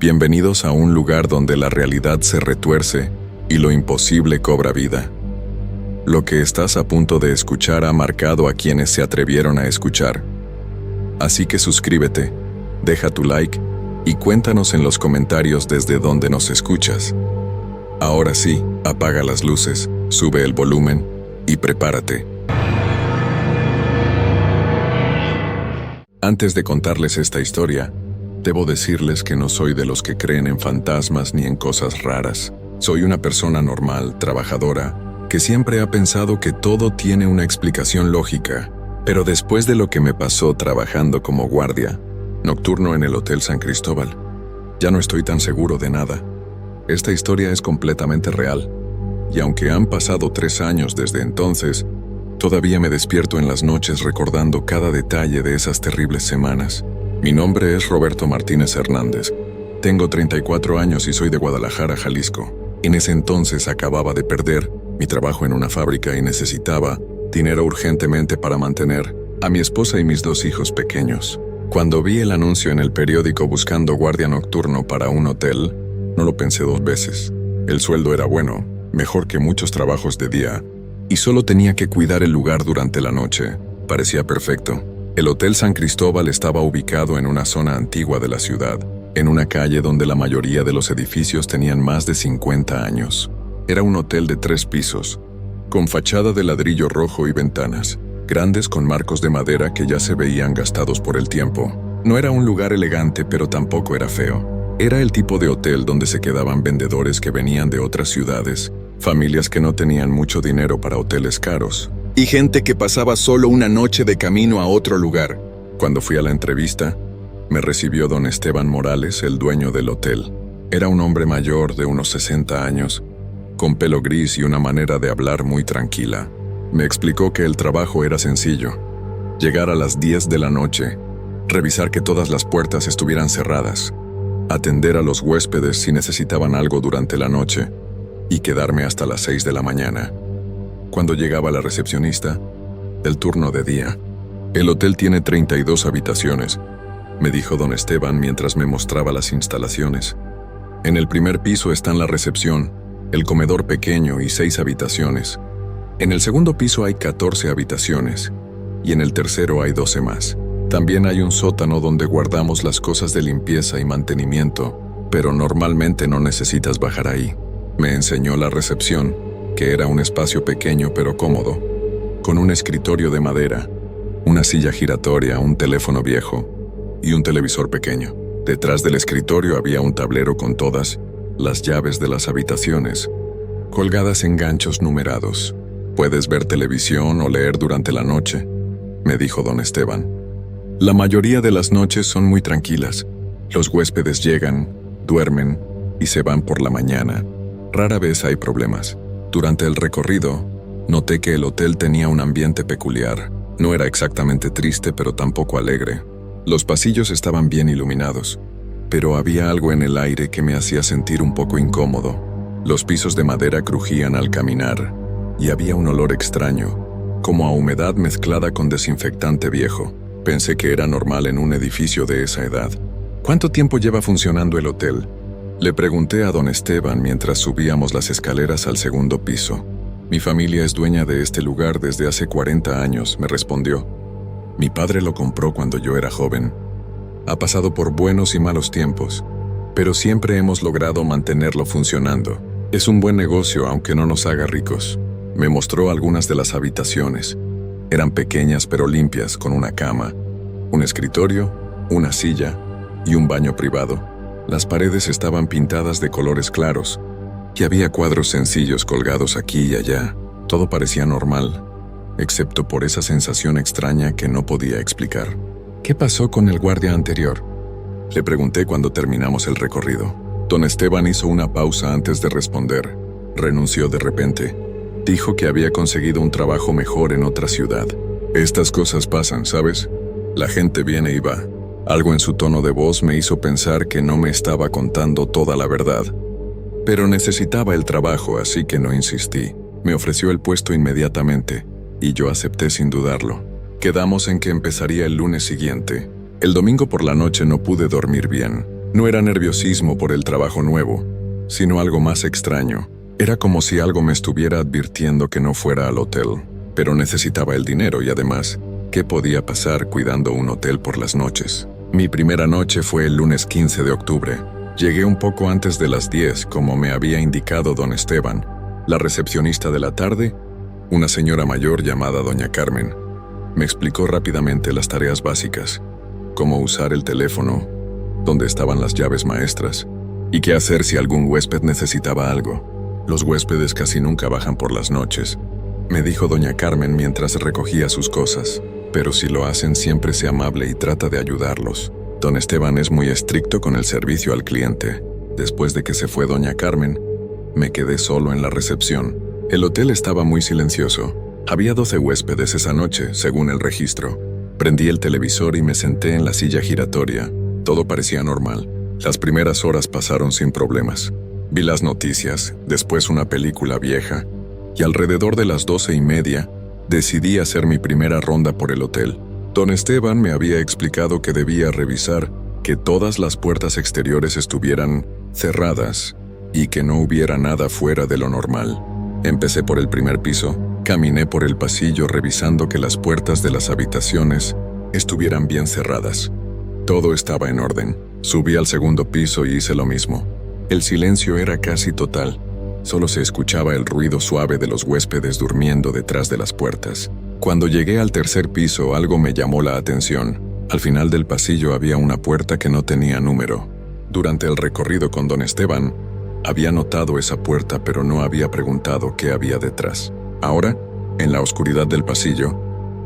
Bienvenidos a un lugar donde la realidad se retuerce y lo imposible cobra vida. Lo que estás a punto de escuchar ha marcado a quienes se atrevieron a escuchar. Así que suscríbete, deja tu like y cuéntanos en los comentarios desde dónde nos escuchas. Ahora sí, apaga las luces, sube el volumen y prepárate. Antes de contarles esta historia, debo decirles que no soy de los que creen en fantasmas ni en cosas raras. Soy una persona normal, trabajadora, que siempre ha pensado que todo tiene una explicación lógica. Pero después de lo que me pasó trabajando como guardia nocturno en el Hotel San Cristóbal, ya no estoy tan seguro de nada. Esta historia es completamente real, y aunque han pasado 3 años desde entonces, todavía me despierto en las noches recordando cada detalle de esas terribles semanas. Mi nombre es Roberto Martínez Hernández. Tengo 34 años y soy de Guadalajara, Jalisco. En ese entonces acababa de perder mi trabajo en una fábrica y necesitaba dinero urgentemente para mantener a mi esposa y mis 2 hijos pequeños. Cuando vi el anuncio en el periódico buscando guardia nocturno para un hotel, no lo pensé 2 veces. El sueldo era bueno, mejor que muchos trabajos de día, y solo tenía que cuidar el lugar durante la noche. Parecía perfecto. El Hotel San Cristóbal estaba ubicado en una zona antigua de la ciudad, en una calle donde la mayoría de los edificios tenían más de 50 años. Era un hotel de 3 pisos, con fachada de ladrillo rojo y ventanas, grandes con marcos de madera que ya se veían gastados por el tiempo. No era un lugar elegante, pero tampoco era feo. Era el tipo de hotel donde se quedaban vendedores que venían de otras ciudades, familias que no tenían mucho dinero para hoteles caros, y gente que pasaba solo una noche de camino a otro lugar. Cuando fui a la entrevista, me recibió don Esteban Morales, el dueño del hotel. Era un hombre mayor de unos 60 años, con pelo gris y una manera de hablar muy tranquila. Me explicó que el trabajo era sencillo: llegar a las 10 de la noche, revisar que todas las puertas estuvieran cerradas, atender a los huéspedes si necesitaban algo durante la noche, y quedarme hasta las 6 de la mañana. Cuando llegaba la recepcionista, el turno de día. El hotel tiene 32 habitaciones, me dijo don Esteban mientras me mostraba las instalaciones. En el primer piso están la recepción, el comedor pequeño y 6 habitaciones. En el segundo piso hay 14 habitaciones, y en el tercero hay 12 más. También hay un sótano donde guardamos las cosas de limpieza y mantenimiento, pero normalmente no necesitas bajar ahí. Me enseñó la recepción, que era un espacio pequeño pero cómodo, con un escritorio de madera, una silla giratoria, un teléfono viejo y un televisor pequeño. Detrás del escritorio había un tablero con todas las llaves de las habitaciones, colgadas en ganchos numerados. «Puedes ver televisión o leer durante la noche», me dijo don Esteban. La mayoría de las noches son muy tranquilas. Los huéspedes llegan, duermen y se van por la mañana. Rara vez hay problemas. Durante el recorrido, noté que el hotel tenía un ambiente peculiar. No era exactamente triste, pero tampoco alegre. Los pasillos estaban bien iluminados, pero había algo en el aire que me hacía sentir un poco incómodo. Los pisos de madera crujían al caminar, y había un olor extraño, como a humedad mezclada con desinfectante viejo. Pensé que era normal en un edificio de esa edad. «¿Cuánto tiempo lleva funcionando el hotel?», le pregunté a don Esteban mientras subíamos las escaleras al segundo piso. «Mi familia es dueña de este lugar desde hace 40 años», me respondió. «Mi padre lo compró cuando yo era joven. Ha pasado por buenos y malos tiempos, pero siempre hemos logrado mantenerlo funcionando. Es un buen negocio aunque no nos haga ricos». Me mostró algunas de las habitaciones. Eran pequeñas pero limpias, con una cama, un escritorio, una silla y un baño privado. Las paredes estaban pintadas de colores claros, y había cuadros sencillos colgados aquí y allá. Todo parecía normal, excepto por esa sensación extraña que no podía explicar. «¿Qué pasó con el guardia anterior?», le pregunté cuando terminamos el recorrido. Don Esteban hizo una pausa antes de responder. Renunció de repente. Dijo que había conseguido un trabajo mejor en otra ciudad. «Estas cosas pasan, ¿sabes? La gente viene y va». Algo en su tono de voz me hizo pensar que no me estaba contando toda la verdad. Pero necesitaba el trabajo, así que no insistí. Me ofreció el puesto inmediatamente, y yo acepté sin dudarlo. Quedamos en que empezaría el lunes siguiente. El domingo por la noche no pude dormir bien. No era nerviosismo por el trabajo nuevo, sino algo más extraño. Era como si algo me estuviera advirtiendo que no fuera al hotel, pero necesitaba el dinero y además, ¿qué podía pasar cuidando un hotel por las noches? Mi primera noche fue el lunes 15 de octubre. Llegué un poco antes de las 10, como me había indicado don Esteban, la recepcionista de la tarde, una señora mayor llamada doña Carmen. Me explicó rápidamente las tareas básicas, cómo usar el teléfono, dónde estaban las llaves maestras y qué hacer si algún huésped necesitaba algo. Los huéspedes casi nunca bajan por las noches, me dijo doña Carmen mientras recogía sus cosas, pero si lo hacen siempre sea amable y trata de ayudarlos. Don Esteban es muy estricto con el servicio al cliente. Después de que se fue doña Carmen, me quedé solo en la recepción. El hotel estaba muy silencioso. Había 12 huéspedes esa noche, según el registro. Prendí el televisor y me senté en la silla giratoria. Todo parecía normal. Las primeras horas pasaron sin problemas. Vi las noticias, después una película vieja, y alrededor de las 12:30 decidí hacer mi primera ronda por el hotel. Don Esteban me había explicado que debía revisar que todas las puertas exteriores estuvieran cerradas y que no hubiera nada fuera de lo normal. Empecé por el primer piso, caminé por el pasillo revisando que las puertas de las habitaciones estuvieran bien cerradas. Todo estaba en orden. Subí al segundo piso y hice lo mismo. El silencio era casi total. Solo se escuchaba el ruido suave de los huéspedes durmiendo detrás de las puertas. Cuando llegué al tercer piso, algo me llamó la atención. Al final del pasillo había una puerta que no tenía número. Durante el recorrido con don Esteban, había notado esa puerta, pero no había preguntado qué había detrás. Ahora, en la oscuridad del pasillo,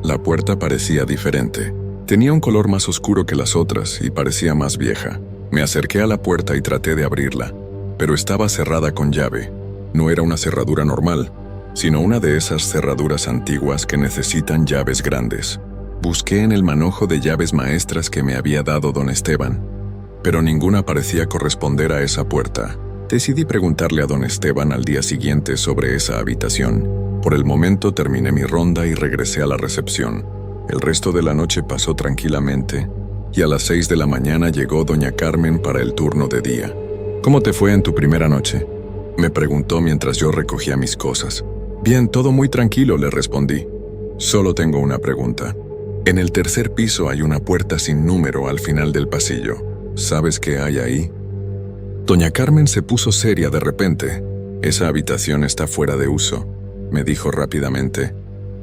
la puerta parecía diferente. Tenía un color más oscuro que las otras y parecía más vieja. Me acerqué a la puerta y traté de abrirla, pero estaba cerrada con llave. No era una cerradura normal, sino una de esas cerraduras antiguas que necesitan llaves grandes. Busqué en el manojo de llaves maestras que me había dado don Esteban, pero ninguna parecía corresponder a esa puerta. Decidí preguntarle a don Esteban al día siguiente sobre esa habitación. Por el momento terminé mi ronda y regresé a la recepción. El resto de la noche pasó tranquilamente, y a las 6 de la mañana llegó doña Carmen para el turno de día. «¿Cómo te fue en tu primera noche?», me preguntó mientras yo recogía mis cosas. «Bien, todo muy tranquilo», le respondí. «Solo tengo una pregunta. En el tercer piso hay una puerta sin número al final del pasillo. ¿Sabes qué hay ahí?». Doña Carmen se puso seria de repente. «Esa habitación está fuera de uso», me dijo rápidamente.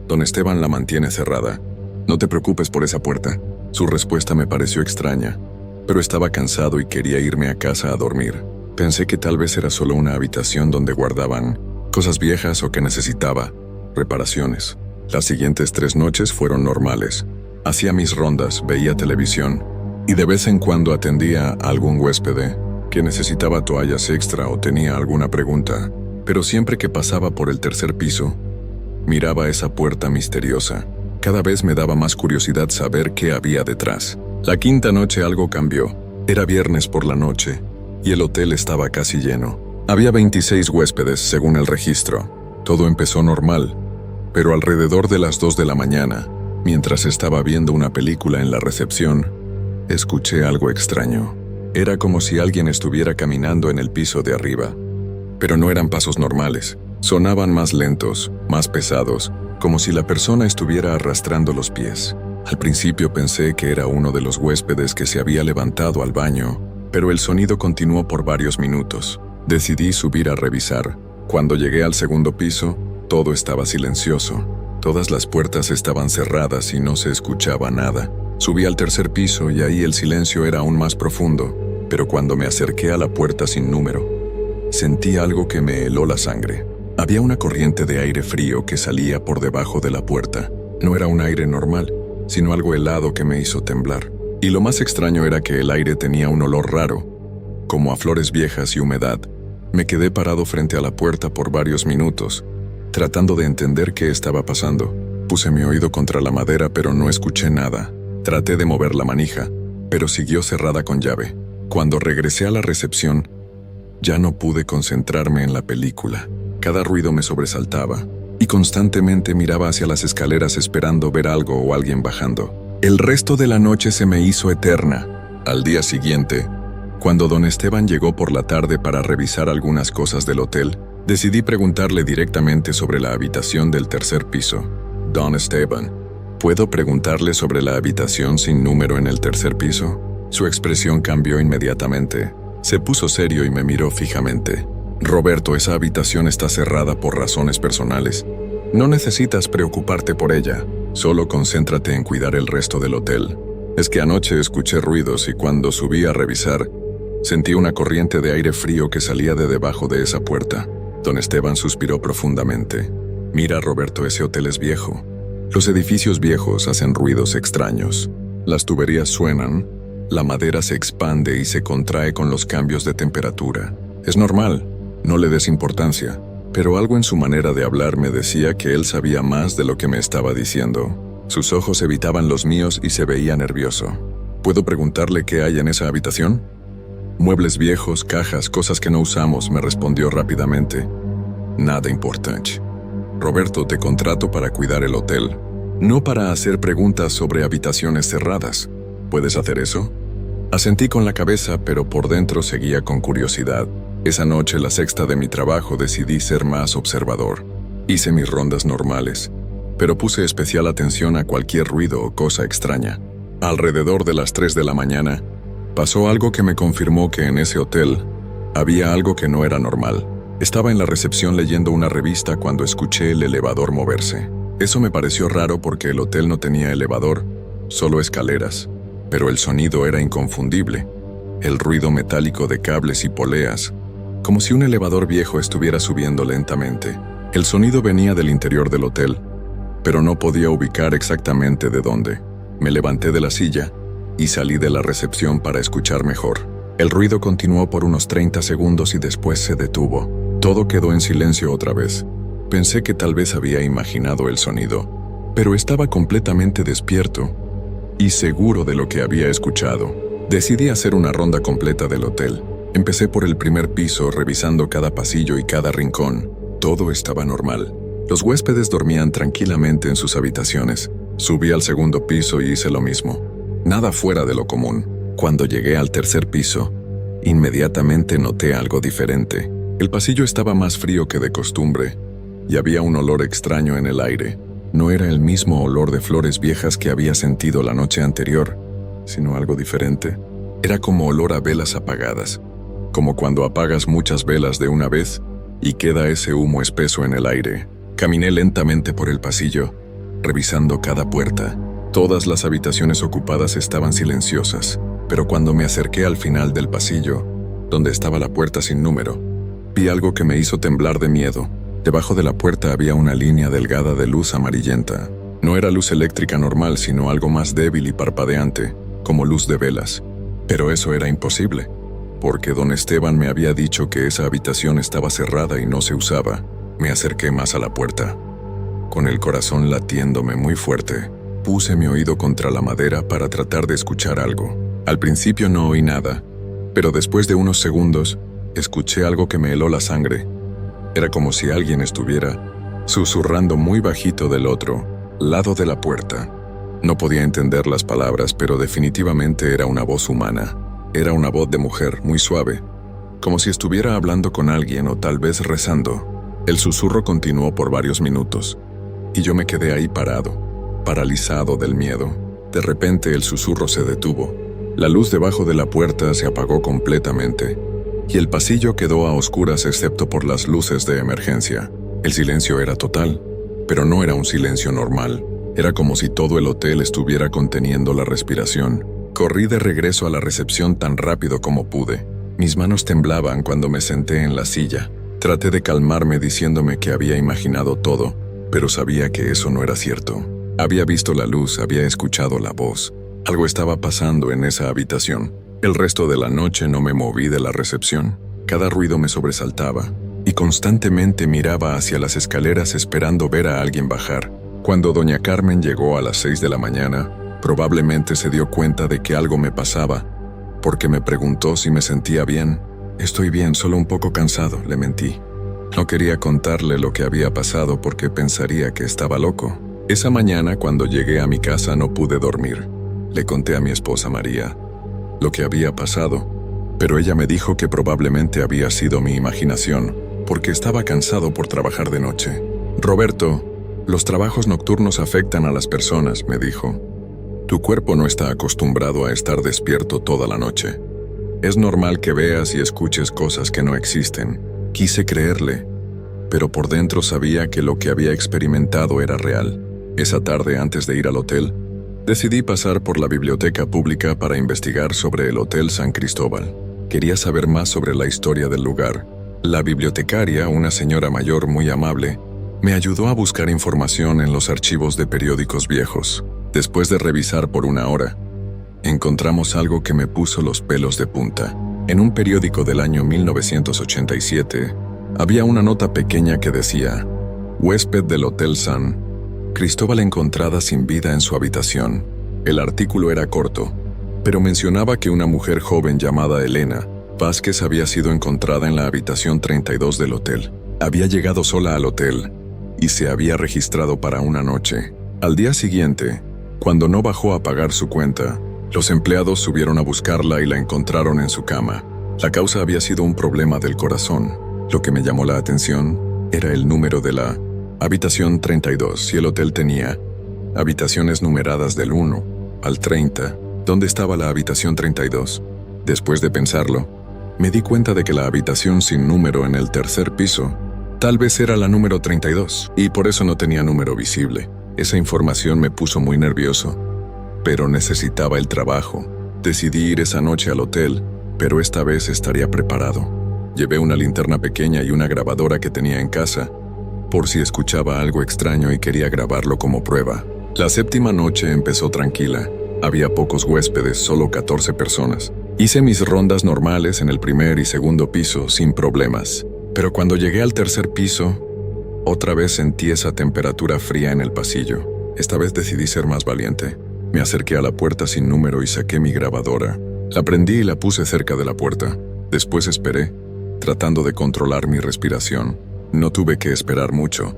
«Don Esteban la mantiene cerrada. No te preocupes por esa puerta». Su respuesta me pareció extraña, pero estaba cansado y quería irme a casa a dormir. Pensé que tal vez era solo una habitación donde guardaban cosas viejas o que necesitaba reparaciones. Las siguientes 3 noches fueron normales. Hacía mis rondas, veía televisión y de vez en cuando atendía a algún huésped que necesitaba toallas extra o tenía alguna pregunta. Pero siempre que pasaba por el tercer piso, miraba esa puerta misteriosa. Cada vez me daba más curiosidad saber qué había detrás. La quinta noche algo cambió. Era viernes por la noche y el hotel estaba casi lleno. Había 26 huéspedes según el registro. Todo empezó normal, pero alrededor de las 2 de la mañana, mientras estaba viendo una película en la recepción, escuché algo extraño. Era como si alguien estuviera caminando en el piso de arriba. Pero no eran pasos normales. Sonaban más lentos, más pesados, como si la persona estuviera arrastrando los pies. Al principio pensé que era uno de los huéspedes que se había levantado al baño, pero el sonido continuó por varios minutos. Decidí subir a revisar. Cuando llegué al segundo piso, todo estaba silencioso. Todas las puertas estaban cerradas y no se escuchaba nada. Subí al tercer piso y ahí el silencio era aún más profundo, pero cuando me acerqué a la puerta sin número, sentí algo que me heló la sangre. Había una corriente de aire frío que salía por debajo de la puerta. No era un aire normal, sino algo helado que me hizo temblar. Y lo más extraño era que el aire tenía un olor raro, como a flores viejas y humedad. Me quedé parado frente a la puerta por varios minutos, tratando de entender qué estaba pasando. Puse mi oído contra la madera, pero no escuché nada. Traté de mover la manija, pero siguió cerrada con llave. Cuando regresé a la recepción, ya no pude concentrarme en la película. Cada ruido me sobresaltaba, y constantemente miraba hacia las escaleras esperando ver algo o alguien bajando. El resto de la noche se me hizo eterna. Al día siguiente, Cuando don Esteban llegó por la tarde para revisar algunas cosas del hotel, decidí preguntarle directamente sobre la habitación del tercer piso. Don Esteban, ¿puedo preguntarle sobre la habitación sin número en el tercer piso? Su expresión cambió inmediatamente. Se puso serio y me miró fijamente. Roberto, esa habitación está cerrada por razones personales. No necesitas preocuparte por ella. Solo concéntrate en cuidar el resto del hotel. Es que anoche escuché ruidos y cuando subí a revisar, sentí una corriente de aire frío que salía de debajo de esa puerta. Don Esteban suspiró profundamente. Mira, Roberto, ese hotel es viejo. Los edificios viejos hacen ruidos extraños. Las tuberías suenan, la madera se expande y se contrae con los cambios de temperatura. Es normal, no le des importancia, pero algo en su manera de hablar me decía que él sabía más de lo que me estaba diciendo. Sus ojos evitaban los míos y se veía nervioso. ¿Puedo preguntarle qué hay en esa habitación? Muebles viejos, cajas, cosas que no usamos, me respondió rápidamente. Nada importante. Roberto, te contrato para cuidar el hotel, no para hacer preguntas sobre habitaciones cerradas. ¿Puedes hacer eso? Asentí con la cabeza, pero por dentro seguía con curiosidad. Esa noche, la sexta de mi trabajo, decidí ser más observador. Hice mis rondas normales, pero puse especial atención a cualquier ruido o cosa extraña. Alrededor de las 3 de la mañana, pasó algo que me confirmó que en ese hotel había algo que no era normal. Estaba en la recepción leyendo una revista cuando escuché el elevador moverse. Eso me pareció raro porque el hotel no tenía elevador, solo escaleras. Pero el sonido era inconfundible. El ruido metálico de cables y poleas, como si un elevador viejo estuviera subiendo lentamente. El sonido venía del interior del hotel, pero no podía ubicar exactamente de dónde. Me levanté de la silla y salí de la recepción para escuchar mejor. El ruido continuó por unos 30 segundos y después se detuvo. Todo quedó en silencio otra vez. Pensé que tal vez había imaginado el sonido, pero estaba completamente despierto y seguro de lo que había escuchado. Decidí hacer una ronda completa del hotel. Empecé por el primer piso, revisando cada pasillo y cada rincón. Todo estaba normal. Los huéspedes dormían tranquilamente en sus habitaciones. Subí al segundo piso y hice lo mismo. Nada fuera de lo común. Cuando llegué al tercer piso, inmediatamente noté algo diferente. El pasillo estaba más frío que de costumbre, y había un olor extraño en el aire. No era el mismo olor de flores viejas que había sentido la noche anterior, sino algo diferente. Era como olor a velas apagadas, como cuando apagas muchas velas de una vez y queda ese humo espeso en el aire. Caminé lentamente por el pasillo, revisando cada puerta. Todas las habitaciones ocupadas estaban silenciosas, pero cuando me acerqué al final del pasillo, donde estaba la puerta sin número, vi algo que me hizo temblar de miedo. Debajo de la puerta había una línea delgada de luz amarillenta. No era luz eléctrica normal, sino algo más débil y parpadeante, como luz de velas. Pero eso era imposible, porque don Esteban me había dicho que esa habitación estaba cerrada y no se usaba. Me acerqué más a la puerta. Con el corazón latiéndome muy fuerte, puse mi oído contra la madera para tratar de escuchar algo. Al principio no oí nada, pero después de unos segundos, escuché algo que me heló la sangre. Era como si alguien estuviera susurrando muy bajito del otro lado de la puerta. No podía entender las palabras, pero definitivamente era una voz humana. Era una voz de mujer, muy suave, como si estuviera hablando con alguien o tal vez rezando. El susurro continuó por varios minutos, y yo me quedé ahí parado, paralizado del miedo. De repente el susurro se detuvo. La luz debajo de la puerta se apagó completamente, y el pasillo quedó a oscuras excepto por las luces de emergencia. El silencio era total, pero no era un silencio normal. Era como si todo el hotel estuviera conteniendo la respiración. Corrí de regreso a la recepción tan rápido como pude. Mis manos temblaban cuando me senté en la silla. Traté de calmarme diciéndome que había imaginado todo, pero sabía que eso no era cierto. Había visto la luz, había escuchado la voz. Algo estaba pasando en esa habitación. El resto de la noche no me moví de la recepción. Cada ruido me sobresaltaba, y constantemente miraba hacia las escaleras esperando ver a alguien bajar. Cuando doña Carmen llegó a las 6 de la mañana, probablemente se dio cuenta de que algo me pasaba, porque me preguntó si me sentía bien. Estoy bien, solo un poco cansado, le mentí. No quería contarle lo que había pasado porque pensaría que estaba loco. Esa mañana, cuando llegué a mi casa, no pude dormir. Le conté a mi esposa María lo que había pasado, pero ella me dijo que probablemente había sido mi imaginación, porque estaba cansado por trabajar de noche. Roberto, los trabajos nocturnos afectan a las personas, me dijo. Tu cuerpo no está acostumbrado a estar despierto toda la noche. Es normal que veas y escuches cosas que no existen. Quise creerle, pero por dentro sabía que lo que había experimentado era real. Esa tarde, antes de ir al hotel, decidí pasar por la biblioteca pública para investigar sobre el Hotel San Cristóbal. Quería saber más sobre la historia del lugar. La bibliotecaria, una señora mayor muy amable, me ayudó a buscar información en los archivos de periódicos viejos. Después de revisar por una hora, encontramos algo que me puso los pelos de punta. En un periódico del año 1987, había una nota pequeña que decía: huésped del Hotel San Cristóbal encontrada sin vida en su habitación. El artículo era corto, pero mencionaba que una mujer joven llamada Elena Vázquez había sido encontrada en la habitación 32 del hotel. Había llegado sola al hotel y se había registrado para una noche. Al día siguiente, cuando no bajó a pagar su cuenta, los empleados subieron a buscarla y la encontraron en su cama. La causa había sido un problema del corazón. Lo que me llamó la atención era el número de la habitación 32, y el hotel tenía habitaciones numeradas del 1 al 30. ¿Dónde estaba la habitación 32? Después de pensarlo, me di cuenta de que la habitación sin número en el tercer piso tal vez era la número 32, y por eso no tenía número visible. Esa información me puso muy nervioso, pero necesitaba el trabajo. Decidí ir esa noche al hotel, pero esta vez estaría preparado. Llevé una linterna pequeña y una grabadora que tenía en casa, por si escuchaba algo extraño y quería grabarlo como prueba. La séptima noche empezó tranquila. Había pocos huéspedes, solo 14 personas. Hice mis rondas normales en el primer y segundo piso sin problemas. Pero cuando llegué al tercer piso, otra vez sentí esa temperatura fría en el pasillo. Esta vez decidí ser más valiente. Me acerqué a la puerta sin número y saqué mi grabadora. La prendí y la puse cerca de la puerta. Después esperé, tratando de controlar mi respiración. No tuve que esperar mucho.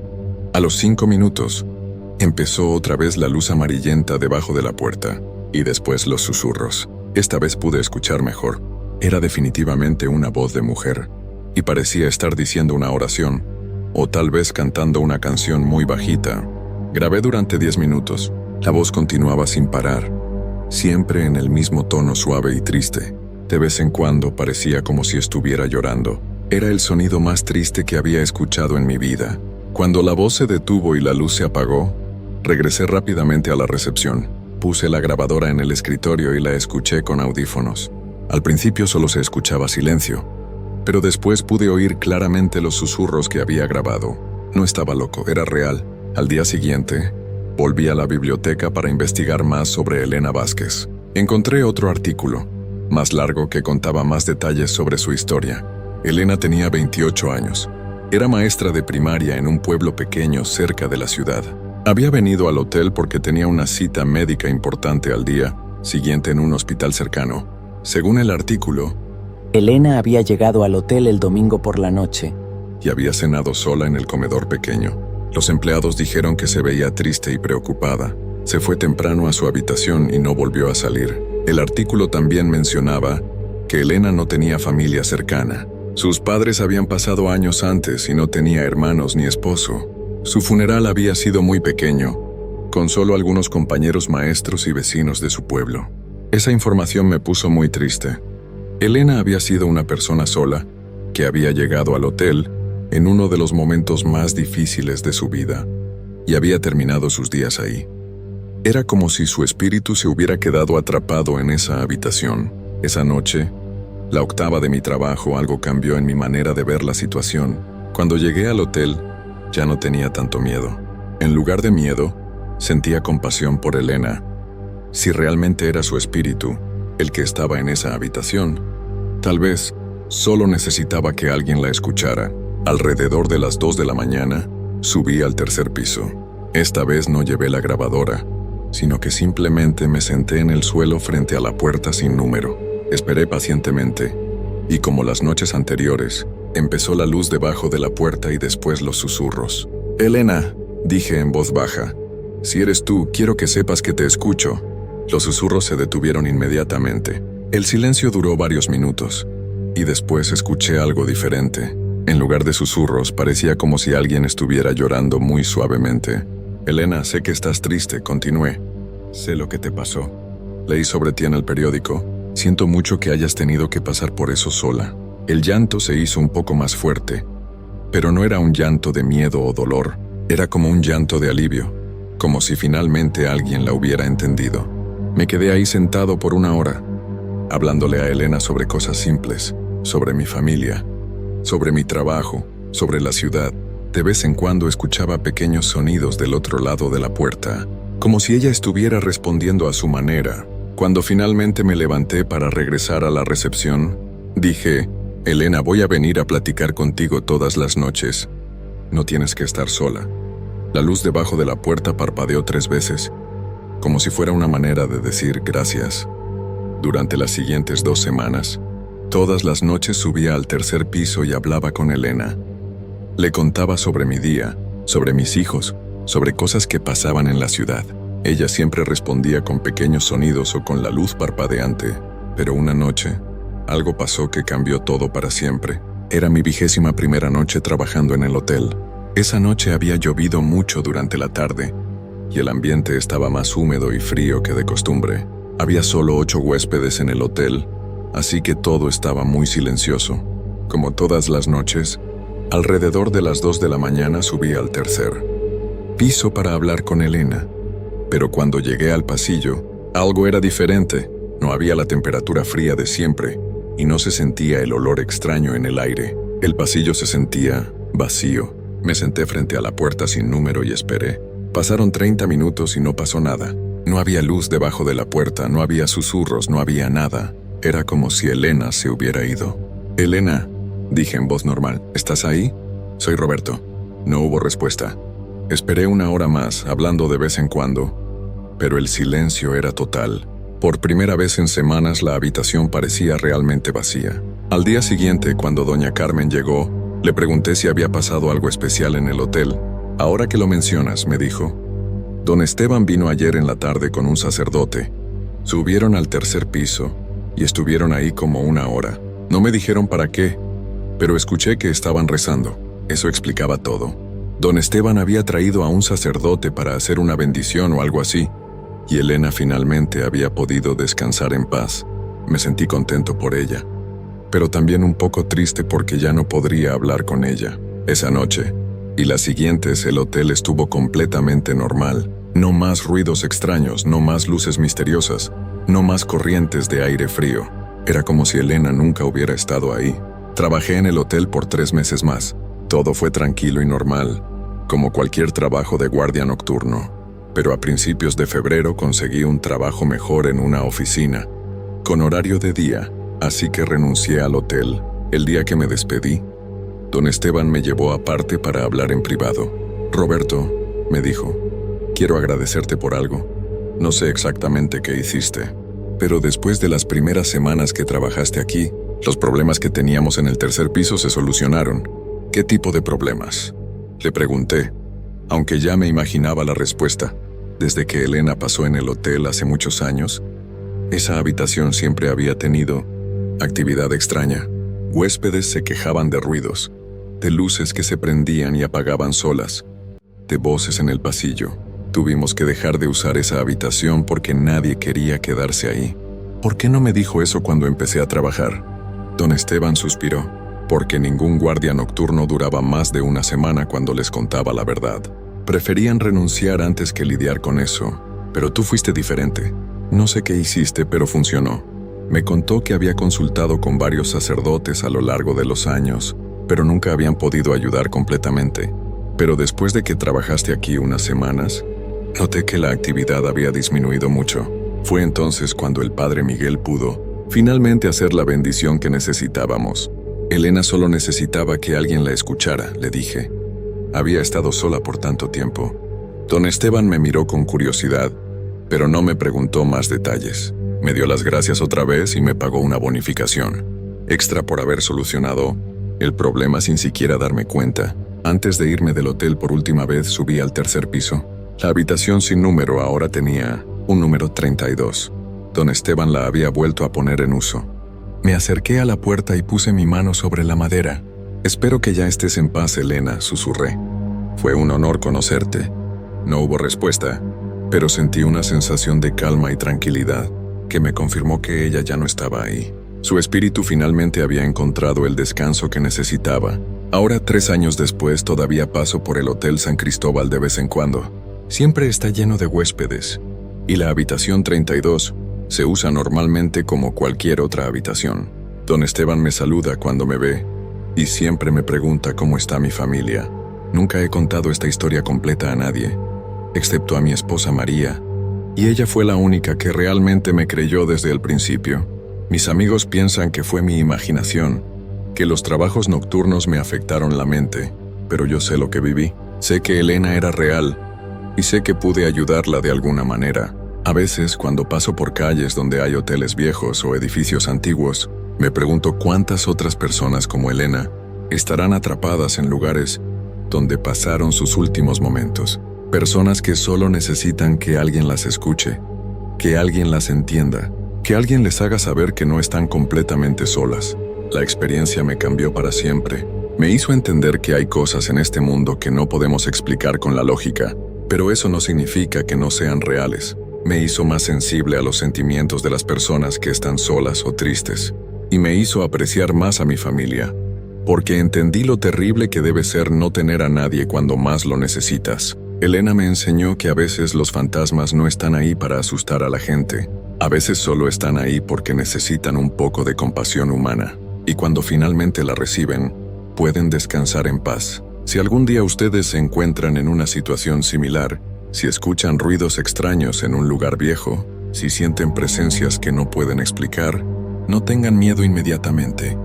A los 5 minutos, empezó otra vez la luz amarillenta debajo de la puerta, y después los susurros. Esta vez pude escuchar mejor. Era definitivamente una voz de mujer, y parecía estar diciendo una oración, o tal vez cantando una canción muy bajita. Grabé durante 10 minutos. La voz continuaba sin parar, siempre en el mismo tono suave y triste. De vez en cuando parecía como si estuviera llorando. Era el sonido más triste que había escuchado en mi vida. Cuando la voz se detuvo y la luz se apagó, regresé rápidamente a la recepción. Puse la grabadora en el escritorio y la escuché con audífonos. Al principio solo se escuchaba silencio, pero después pude oír claramente los susurros que había grabado. No estaba loco, era real. Al día siguiente, volví a la biblioteca para investigar más sobre Elena Vázquez. Encontré otro artículo, más largo, que contaba más detalles sobre su historia. Elena tenía 28 años. Era maestra de primaria en un pueblo pequeño cerca de la ciudad. Había venido al hotel porque tenía una cita médica importante al día siguiente en un hospital cercano. Según el artículo, Elena había llegado al hotel el domingo por la noche y había cenado sola en el comedor pequeño. Los empleados dijeron que se veía triste y preocupada. Se fue temprano a su habitación y no volvió a salir. El artículo también mencionaba que Elena no tenía familia cercana. Sus padres habían pasado años antes y no tenía hermanos ni esposo. Su funeral había sido muy pequeño, con solo algunos compañeros maestros y vecinos de su pueblo. Esa información me puso muy triste. Elena había sido una persona sola, que había llegado al hotel en uno de los momentos más difíciles de su vida, y había terminado sus días ahí. Era como si su espíritu se hubiera quedado atrapado en esa habitación. Esa noche, la octava de mi trabajo, algo cambió en mi manera de ver la situación. Cuando llegué al hotel, ya no tenía tanto miedo. En lugar de miedo, sentía compasión por Elena. Si realmente era su espíritu el que estaba en esa habitación, tal vez solo necesitaba que alguien la escuchara. Alrededor de las 2 de la mañana, subí al tercer piso. Esta vez no llevé la grabadora, sino que simplemente me senté en el suelo frente a la puerta sin número. Esperé pacientemente, y como las noches anteriores, empezó la luz debajo de la puerta y después los susurros. «Elena», dije en voz baja, «si eres tú, quiero que sepas que te escucho». Los susurros se detuvieron inmediatamente. El silencio duró varios minutos, y después escuché algo diferente. En lugar de susurros, parecía como si alguien estuviera llorando muy suavemente. Elena, sé que estás triste, continué. Sé lo que te pasó. Leí sobre ti en el periódico. Siento mucho que hayas tenido que pasar por eso sola. El llanto se hizo un poco más fuerte, pero no era un llanto de miedo o dolor. Era como un llanto de alivio, como si finalmente alguien la hubiera entendido. Me quedé ahí sentado por una hora, hablándole a Elena sobre cosas simples, sobre mi familia, sobre mi trabajo, sobre la ciudad. De vez en cuando escuchaba pequeños sonidos del otro lado de la puerta, como si ella estuviera respondiendo a su manera. Cuando finalmente me levanté para regresar a la recepción, dije, Elena, voy a venir a platicar contigo todas las noches. No tienes que estar sola. La luz debajo de la puerta parpadeó 3 veces, como si fuera una manera de decir gracias. Durante las siguientes 2 semanas, todas las noches subía al tercer piso y hablaba con Elena. Le contaba sobre mi día, sobre mis hijos, sobre cosas que pasaban en la ciudad. Ella siempre respondía con pequeños sonidos o con la luz parpadeante, pero una noche, algo pasó que cambió todo para siempre. Era mi 21ª noche trabajando en el hotel. Esa noche había llovido mucho durante la tarde, y el ambiente estaba más húmedo y frío que de costumbre. Había solo 8 huéspedes en el hotel, así que todo estaba muy silencioso. Como todas las noches, alrededor de las 2 de la mañana subí al tercer piso para hablar con Elena. Pero cuando llegué al pasillo, algo era diferente. No había la temperatura fría de siempre, y no se sentía el olor extraño en el aire. El pasillo se sentía vacío. Me senté frente a la puerta sin número y esperé. Pasaron 30 minutos y no pasó nada. No había luz debajo de la puerta, no había susurros, no había nada. Era como si Elena se hubiera ido. Elena, dije en voz normal, ¿estás ahí? Soy Roberto. No hubo respuesta. Esperé 1 hora más, hablando de vez en cuando, pero el silencio era total. Por primera vez en semanas la habitación parecía realmente vacía. Al día siguiente, cuando doña Carmen llegó, le pregunté si había pasado algo especial en el hotel. Ahora que lo mencionas, me dijo. Don Esteban vino ayer en la tarde con un sacerdote. Subieron al tercer piso y estuvieron ahí como 1 hora. No me dijeron para qué, pero escuché que estaban rezando. Eso explicaba todo. Don Esteban había traído a un sacerdote para hacer una bendición o algo así, y Elena finalmente había podido descansar en paz. Me sentí contento por ella, pero también un poco triste porque ya no podría hablar con ella. Esa noche y las siguientes el hotel estuvo completamente normal. No más ruidos extraños, no más luces misteriosas, no más corrientes de aire frío. Era como si Elena nunca hubiera estado ahí. Trabajé en el hotel por 3 meses más. Todo fue tranquilo y normal, como cualquier trabajo de guardia nocturno. Pero a principios de febrero conseguí un trabajo mejor en una oficina, con horario de día, así que renuncié al hotel. El día que me despedí, don Esteban me llevó aparte para hablar en privado. Roberto, me dijo, quiero agradecerte por algo. No sé exactamente qué hiciste, pero después de las primeras semanas que trabajaste aquí, los problemas que teníamos en el tercer piso se solucionaron. ¿Qué tipo de problemas?, le pregunté, aunque ya me imaginaba la respuesta. Desde que Elena pasó en el hotel hace muchos años, esa habitación siempre había tenido actividad extraña. Huéspedes se quejaban de ruidos, de luces que se prendían y apagaban solas, de voces en el pasillo. Tuvimos que dejar de usar esa habitación porque nadie quería quedarse ahí. ¿Por qué no me dijo eso cuando empecé a trabajar? Don Esteban suspiró. Porque ningún guardia nocturno duraba más de 1 semana cuando les contaba la verdad. Preferían renunciar antes que lidiar con eso, pero tú fuiste diferente. No sé qué hiciste, pero funcionó. Me contó que había consultado con varios sacerdotes a lo largo de los años, pero nunca habían podido ayudar completamente. Pero después de que trabajaste aquí unas semanas, noté que la actividad había disminuido mucho. Fue entonces cuando el padre Miguel pudo finalmente hacer la bendición que necesitábamos. Elena solo necesitaba que alguien la escuchara, le dije. Había estado sola por tanto tiempo. Don Esteban me miró con curiosidad, pero no me preguntó más detalles. Me dio las gracias otra vez y me pagó una bonificación extra por haber solucionado el problema sin siquiera darme cuenta. Antes de irme del hotel por última vez, subí al tercer piso. La habitación sin número ahora tenía un número 32. Don Esteban la había vuelto a poner en uso. Me acerqué a la puerta y puse mi mano sobre la madera. «Espero que ya estés en paz, Elena», susurré. «Fue un honor conocerte». No hubo respuesta, pero sentí una sensación de calma y tranquilidad que me confirmó que ella ya no estaba ahí. Su espíritu finalmente había encontrado el descanso que necesitaba. Ahora, 3 años después, todavía paso por el Hotel San Cristóbal de vez en cuando. Siempre está lleno de huéspedes, y la habitación 32 se usa normalmente como cualquier otra habitación. Don Esteban me saluda cuando me ve, y siempre me pregunta cómo está mi familia. Nunca he contado esta historia completa a nadie, excepto a mi esposa María, y ella fue la única que realmente me creyó desde el principio. Mis amigos piensan que fue mi imaginación, que los trabajos nocturnos me afectaron la mente, pero yo sé lo que viví. Sé que Elena era real, y sé que pude ayudarla de alguna manera. A veces, cuando paso por calles donde hay hoteles viejos o edificios antiguos, me pregunto cuántas otras personas como Elena estarán atrapadas en lugares donde pasaron sus últimos momentos. Personas que solo necesitan que alguien las escuche, que alguien las entienda, que alguien les haga saber que no están completamente solas. La experiencia me cambió para siempre. Me hizo entender que hay cosas en este mundo que no podemos explicar con la lógica, pero eso no significa que no sean reales. Me hizo más sensible a los sentimientos de las personas que están solas o tristes, y me hizo apreciar más a mi familia, porque entendí lo terrible que debe ser no tener a nadie cuando más lo necesitas. Elena me enseñó que a veces los fantasmas no están ahí para asustar a la gente. A veces solo están ahí porque necesitan un poco de compasión humana, y cuando finalmente la reciben, pueden descansar en paz. Si algún día ustedes se encuentran en una situación similar, si escuchan ruidos extraños en un lugar viejo, si sienten presencias que no pueden explicar, no tengan miedo inmediatamente.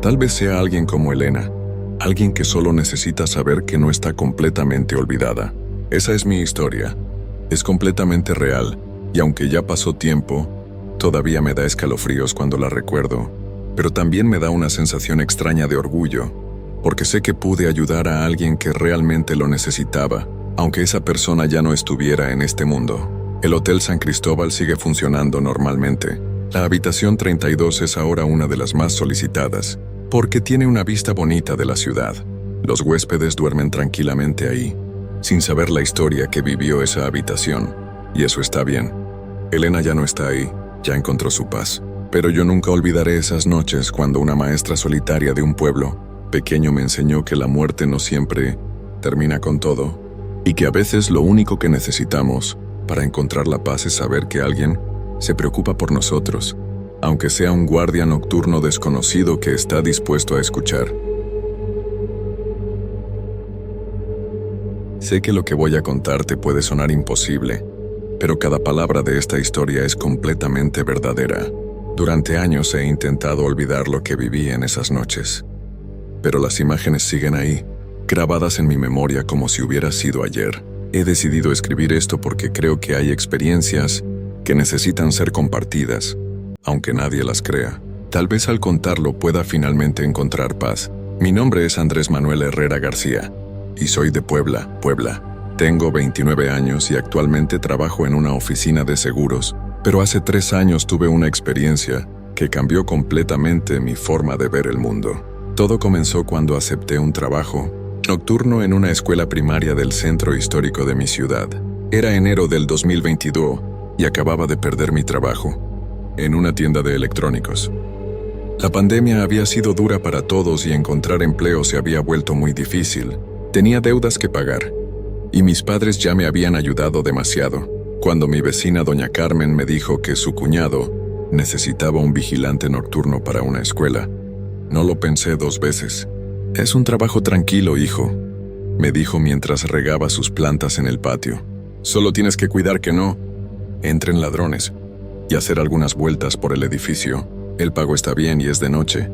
Tal vez sea alguien como Elena, alguien que solo necesita saber que no está completamente olvidada. Esa es mi historia. Es completamente real, y aunque ya pasó tiempo, todavía me da escalofríos cuando la recuerdo, pero también me da una sensación extraña de orgullo, porque sé que pude ayudar a alguien que realmente lo necesitaba, aunque esa persona ya no estuviera en este mundo. El Hotel San Cristóbal sigue funcionando normalmente. La habitación 32 es ahora una de las más solicitadas, porque tiene una vista bonita de la ciudad. Los huéspedes duermen tranquilamente ahí, sin saber la historia que vivió esa habitación, y eso está bien. Elena ya no está ahí, ya encontró su paz. Pero yo nunca olvidaré esas noches cuando una maestra solitaria de un pueblo pequeño me enseñó que la muerte no siempre termina con todo, y que a veces lo único que necesitamos para encontrar la paz es saber que alguien se preocupa por nosotros, aunque sea un guardia nocturno desconocido que está dispuesto a escuchar. Sé que lo que voy a contarte puede sonar imposible, pero cada palabra de esta historia es completamente verdadera. Durante años he intentado olvidar lo que viví en esas noches, pero las imágenes siguen ahí, grabadas en mi memoria como si hubiera sido ayer. He decidido escribir esto porque creo que hay experiencias que necesitan ser compartidas, aunque nadie las crea. Tal vez al contarlo pueda finalmente encontrar paz. Mi nombre es Andrés Manuel Herrera García, y soy de Puebla, Puebla. Tengo 29 años y actualmente trabajo en una oficina de seguros, pero hace 3 años tuve una experiencia que cambió completamente mi forma de ver el mundo. Todo comenzó cuando acepté un trabajo nocturno en una escuela primaria del centro histórico de mi ciudad. Era enero del 2022 y acababa de perder mi trabajo en una tienda de electrónicos. La pandemia había sido dura para todos y encontrar empleo se había vuelto muy difícil. Tenía deudas que pagar, y mis padres ya me habían ayudado demasiado. Cuando mi vecina doña Carmen me dijo que su cuñado necesitaba un vigilante nocturno para una escuela, no lo pensé 2 veces. «Es un trabajo tranquilo, hijo», me dijo mientras regaba sus plantas en el patio. «Solo tienes que cuidar que no entren ladrones y hacer algunas vueltas por el edificio. El pago está bien y es de noche,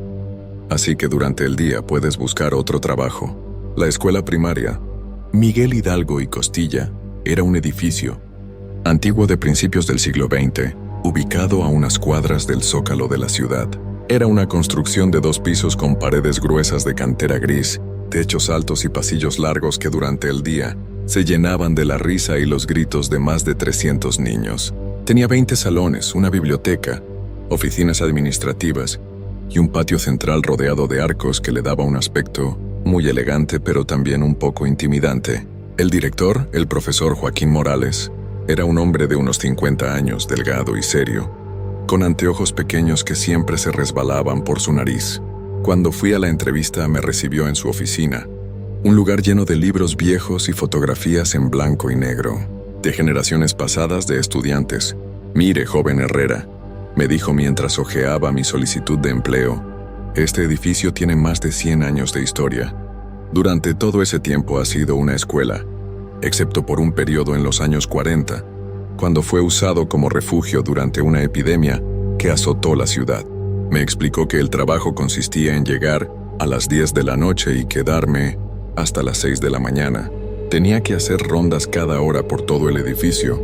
así que durante el día puedes buscar otro trabajo». La escuela primaria Miguel Hidalgo y Costilla era un edificio antiguo de principios del siglo XX, ubicado a unas cuadras del zócalo de la ciudad. Era una construcción de 2 pisos con paredes gruesas de cantera gris, techos altos y pasillos largos que durante el día se llenaban de la risa y los gritos de más de 300 niños. Tenía 20 salones, una biblioteca, oficinas administrativas y un patio central rodeado de arcos que le daba un aspecto muy elegante pero también un poco intimidante. El director, el profesor Joaquín Morales, era un hombre de unos 50 años, delgado y serio, con anteojos pequeños que siempre se resbalaban por su nariz. Cuando fui a la entrevista me recibió en su oficina, un lugar lleno de libros viejos y fotografías en blanco y negro, de generaciones pasadas de estudiantes. «Mire, joven Herrera», me dijo mientras hojeaba mi solicitud de empleo, «este edificio tiene más de 100 años de historia. Durante todo ese tiempo ha sido una escuela, excepto por un periodo en los años 40, cuando fue usado como refugio durante una epidemia que azotó la ciudad. Me explicó que el trabajo consistía en llegar a las 10 de la noche y quedarme hasta las 6 de la mañana. Tenía que hacer rondas cada hora por todo el edificio,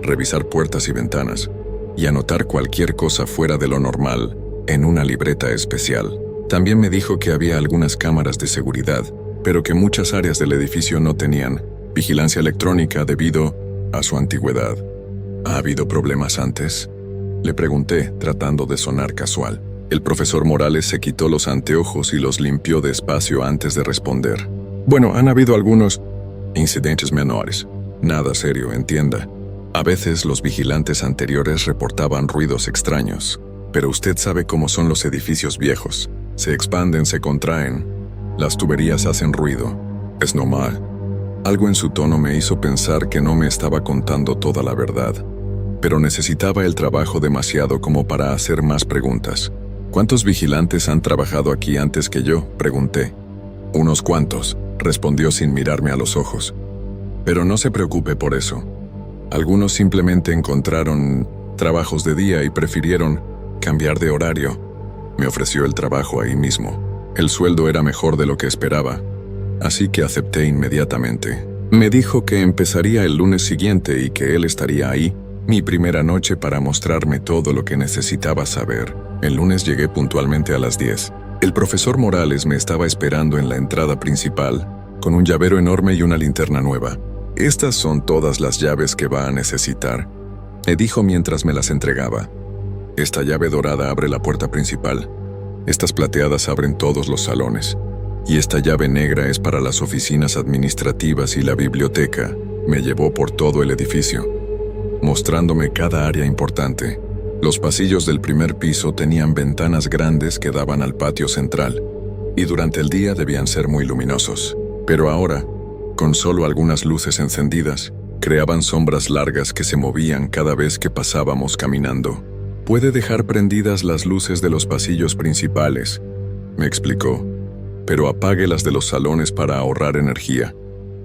revisar puertas y ventanas, y anotar cualquier cosa fuera de lo normal en una libreta especial. También me dijo que había algunas cámaras de seguridad, pero que muchas áreas del edificio no tenían vigilancia electrónica debido a su antigüedad. ¿Ha habido problemas antes?, le pregunté, tratando de sonar casual. El profesor Morales se quitó los anteojos y los limpió despacio antes de responder. «Bueno, han habido algunos incidentes menores. Nada serio, entienda. A veces los vigilantes anteriores reportaban ruidos extraños, pero usted sabe cómo son los edificios viejos. Se expanden, se contraen. Las tuberías hacen ruido. Es normal». Algo en su tono me hizo pensar que no me estaba contando toda la verdad, pero necesitaba el trabajo demasiado como para hacer más preguntas. «¿Cuántos vigilantes han trabajado aquí antes que yo?», pregunté. «Unos cuantos», respondió sin mirarme a los ojos. «Pero no se preocupe por eso. Algunos simplemente encontraron trabajos de día y prefirieron cambiar de horario». Me ofreció el trabajo ahí mismo. El sueldo era mejor de lo que esperaba, así que acepté inmediatamente. Me dijo que empezaría el lunes siguiente y que él estaría ahí, mi primera noche, para mostrarme todo lo que necesitaba saber. El lunes llegué puntualmente a las 10. El profesor Morales me estaba esperando en la entrada principal, con un llavero enorme y una linterna nueva. «Estas son todas las llaves que va a necesitar», me dijo mientras me las entregaba. «Esta llave dorada abre la puerta principal. Estas plateadas abren todos los salones. Y esta llave negra es para las oficinas administrativas y la biblioteca». Me llevó por todo el edificio, mostrándome cada área importante. Los pasillos del primer piso tenían ventanas grandes que daban al patio central, y durante el día debían ser muy luminosos. Pero ahora, con solo algunas luces encendidas, creaban sombras largas que se movían cada vez que pasábamos caminando. «Puede dejar prendidas las luces de los pasillos principales», me explicó, «pero apague las de los salones para ahorrar energía.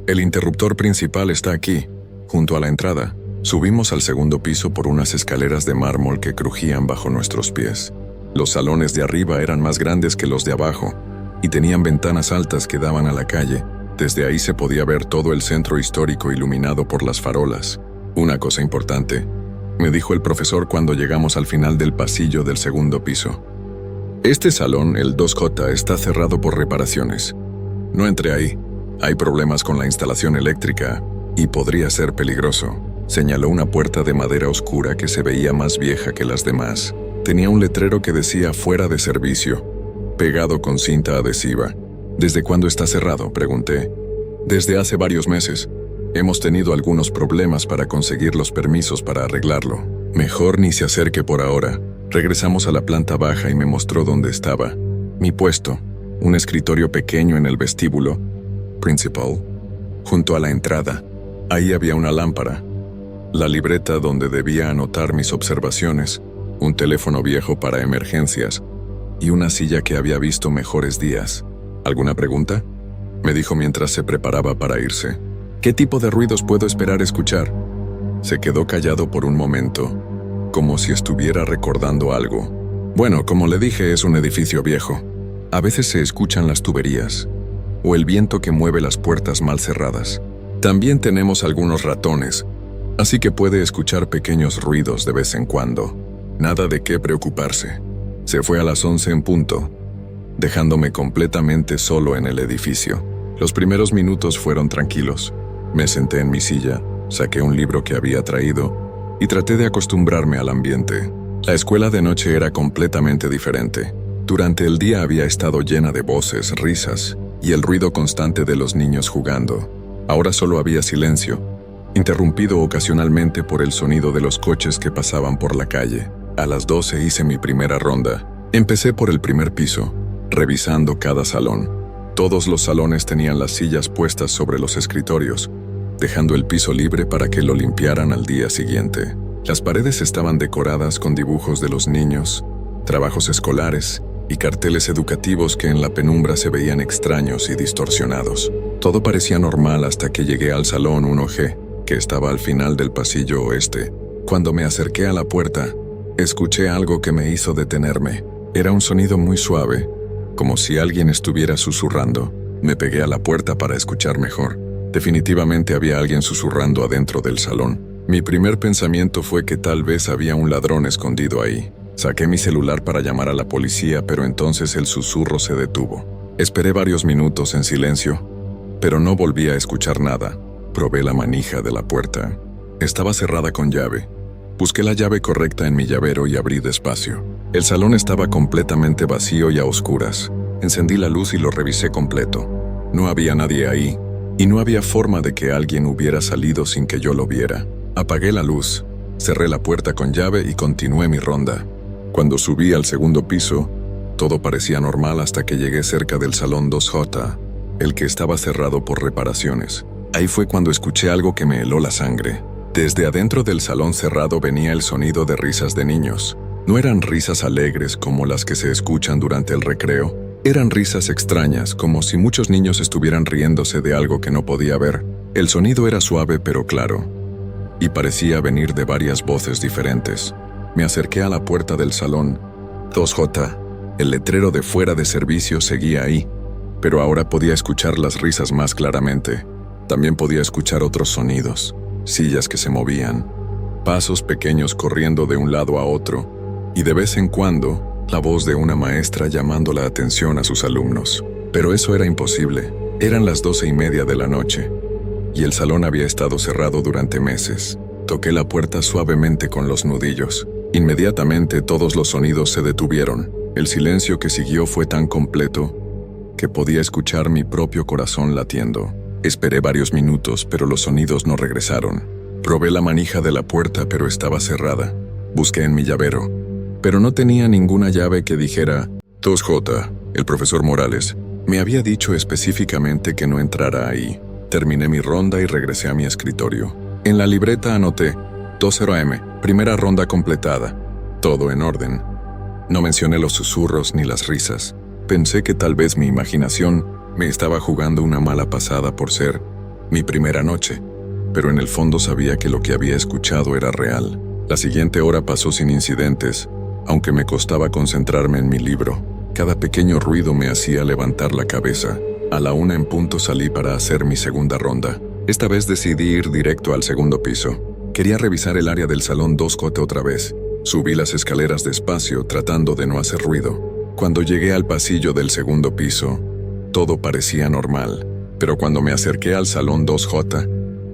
El interruptor principal está aquí, junto a la entrada». Subimos al segundo piso por unas escaleras de mármol que crujían bajo nuestros pies. Los salones de arriba eran más grandes que los de abajo y tenían ventanas altas que daban a la calle. Desde ahí se podía ver todo el centro histórico iluminado por las farolas. «Una cosa importante», me dijo el profesor cuando llegamos al final del pasillo del segundo piso. «Este salón, el 2J, está cerrado por reparaciones. No entre ahí. Hay problemas con la instalación eléctrica y podría ser peligroso». Señaló una puerta de madera oscura que se veía más vieja que las demás. Tenía un letrero que decía «Fuera de servicio», pegado con cinta adhesiva. «¿Desde cuándo está cerrado?», pregunté. «Desde hace varios meses. Hemos tenido algunos problemas para conseguir los permisos para arreglarlo». «Mejor ni se acerque por ahora». Regresamos a la planta baja y me mostró dónde estaba. Mi puesto, un escritorio pequeño en el vestíbulo principal, junto a la entrada. Ahí había una lámpara, la libreta donde debía anotar mis observaciones, un teléfono viejo para emergencias y una silla que había visto mejores días. ¿Alguna pregunta?, me dijo mientras se preparaba para irse. ¿Qué tipo de ruidos puedo esperar escuchar? Se quedó callado por un momento, como si estuviera recordando algo. Bueno, como le dije, es un edificio viejo. A veces se escuchan las tuberías o el viento que mueve las puertas mal cerradas. También tenemos algunos ratones, así que puede escuchar pequeños ruidos de vez en cuando. Nada de qué preocuparse. Se fue a las 11 en punto, dejándome completamente solo en el edificio. Los primeros minutos fueron tranquilos. Me senté en mi silla, saqué un libro que había traído y traté de acostumbrarme al ambiente. La escuela de noche era completamente diferente. Durante el día había estado llena de voces, risas y el ruido constante de los niños jugando. Ahora solo había silencio, interrumpido ocasionalmente por el sonido de los coches que pasaban por la calle. A las 12 hice mi primera ronda. Empecé por el primer piso, revisando cada salón. Todos los salones tenían las sillas puestas sobre los escritorios, dejando el piso libre para que lo limpiaran al día siguiente. Las paredes estaban decoradas con dibujos de los niños, trabajos escolares y carteles educativos que en la penumbra se veían extraños y distorsionados. Todo parecía normal hasta que llegué al salón 1G, que estaba al final del pasillo oeste. Cuando me acerqué a la puerta, escuché algo que me hizo detenerme. Era un sonido muy suave, como si alguien estuviera susurrando. Me pegué a la puerta para escuchar mejor. Definitivamente había alguien susurrando adentro del salón. Mi primer pensamiento fue que tal vez había un ladrón escondido ahí. Saqué mi celular para llamar a la policía, pero entonces el susurro se detuvo. Esperé varios minutos en silencio, pero no volví a escuchar nada. Probé la manija de la puerta. Estaba cerrada con llave. Busqué la llave correcta en mi llavero y abrí despacio. El salón estaba completamente vacío y a oscuras. Encendí la luz y lo revisé completo. No había nadie ahí, y no había forma de que alguien hubiera salido sin que yo lo viera. Apagué la luz, cerré la puerta con llave y continué mi ronda. Cuando subí al segundo piso, todo parecía normal hasta que llegué cerca del salón 2J, el que estaba cerrado por reparaciones. Ahí fue cuando escuché algo que me heló la sangre. Desde adentro del salón cerrado venía el sonido de risas de niños. No eran risas alegres como las que se escuchan durante el recreo. Eran risas extrañas, como si muchos niños estuvieran riéndose de algo que no podía ver. El sonido era suave pero claro, y parecía venir de varias voces diferentes. Me acerqué a la puerta del salón 2J. El letrero de fuera de servicio seguía ahí, pero ahora podía escuchar las risas más claramente. También podía escuchar otros sonidos, sillas que se movían, pasos pequeños corriendo de un lado a otro, y de vez en cuando, la voz de una maestra llamando la atención a sus alumnos. Pero eso era imposible. Eran las 12:30 de la noche, y el salón había estado cerrado durante meses. Toqué la puerta suavemente con los nudillos. Inmediatamente todos los sonidos se detuvieron. El silencio que siguió fue tan completo que podía escuchar mi propio corazón latiendo. Esperé varios minutos, pero los sonidos no regresaron. Probé la manija de la puerta, pero estaba cerrada. Busqué en mi llavero, pero no tenía ninguna llave que dijera 2J. El profesor Morales me había dicho específicamente que no entrara ahí. Terminé mi ronda y regresé a mi escritorio. En la libreta anoté 20M, primera ronda completada. Todo en orden. No mencioné los susurros ni las risas. Pensé que tal vez mi imaginación me estaba jugando una mala pasada por ser mi primera noche, pero en el fondo sabía que lo que había escuchado era real. La siguiente hora pasó sin incidentes, aunque me costaba concentrarme en mi libro. Cada pequeño ruido me hacía levantar la cabeza. A la 1 en punto salí para hacer mi segunda ronda. Esta vez decidí ir directo al segundo piso. Quería revisar el área del salón 2J otra vez. Subí las escaleras despacio, tratando de no hacer ruido. Cuando llegué al pasillo del segundo piso, todo parecía normal. Pero cuando me acerqué al salón 2J,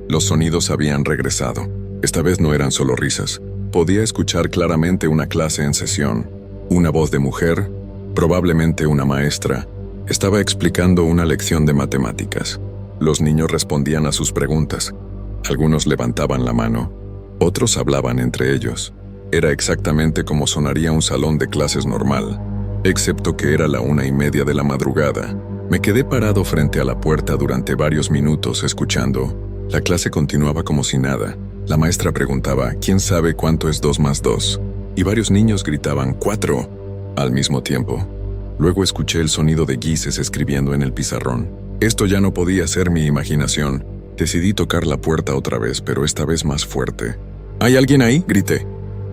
los sonidos habían regresado. Esta vez no eran solo risas. Podía escuchar claramente una clase en sesión. Una voz de mujer, probablemente una maestra, estaba explicando una lección de matemáticas. Los niños respondían a sus preguntas. Algunos levantaban la mano, otros hablaban entre ellos. Era exactamente como sonaría un salón de clases normal, excepto que era la 1:30 de la madrugada. Me quedé parado frente a la puerta durante varios minutos escuchando. La clase continuaba como si nada. La maestra preguntaba, ¿quién sabe cuánto es 2 más 2? Y varios niños gritaban, 4, al mismo tiempo. Luego escuché el sonido de Gises escribiendo en el pizarrón. Esto ya no podía ser mi imaginación. Decidí tocar la puerta otra vez, pero esta vez más fuerte. ¿Hay alguien ahí?, grité.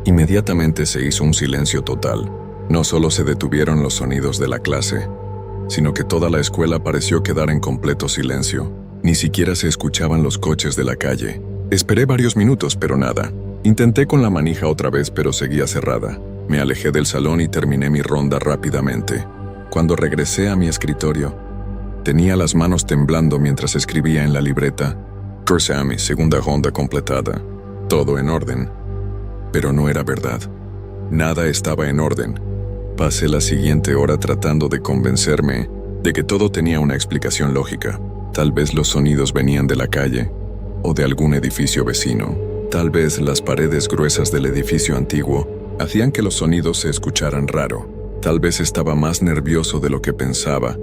Inmediatamente se hizo un silencio total. No solo se detuvieron los sonidos de la clase, sino que toda la escuela pareció quedar en completo silencio. Ni siquiera se escuchaban los coches de la calle. Esperé varios minutos, pero nada. Intenté con la manija otra vez, pero seguía cerrada. Me alejé del salón y terminé mi ronda rápidamente. Cuando regresé a mi escritorio, tenía las manos temblando mientras escribía en la libreta. Cursé a mi segunda ronda completada. Todo en orden. pero no era verdad. Nada estaba en orden. Pasé la siguiente hora tratando de convencerme de que todo tenía una explicación lógica. Tal vez los sonidos venían de la calle o de algún edificio vecino. Tal vez las paredes gruesas del edificio antiguo hacían que los sonidos se escucharan raro. Tal vez estaba más nervioso de lo que pensaba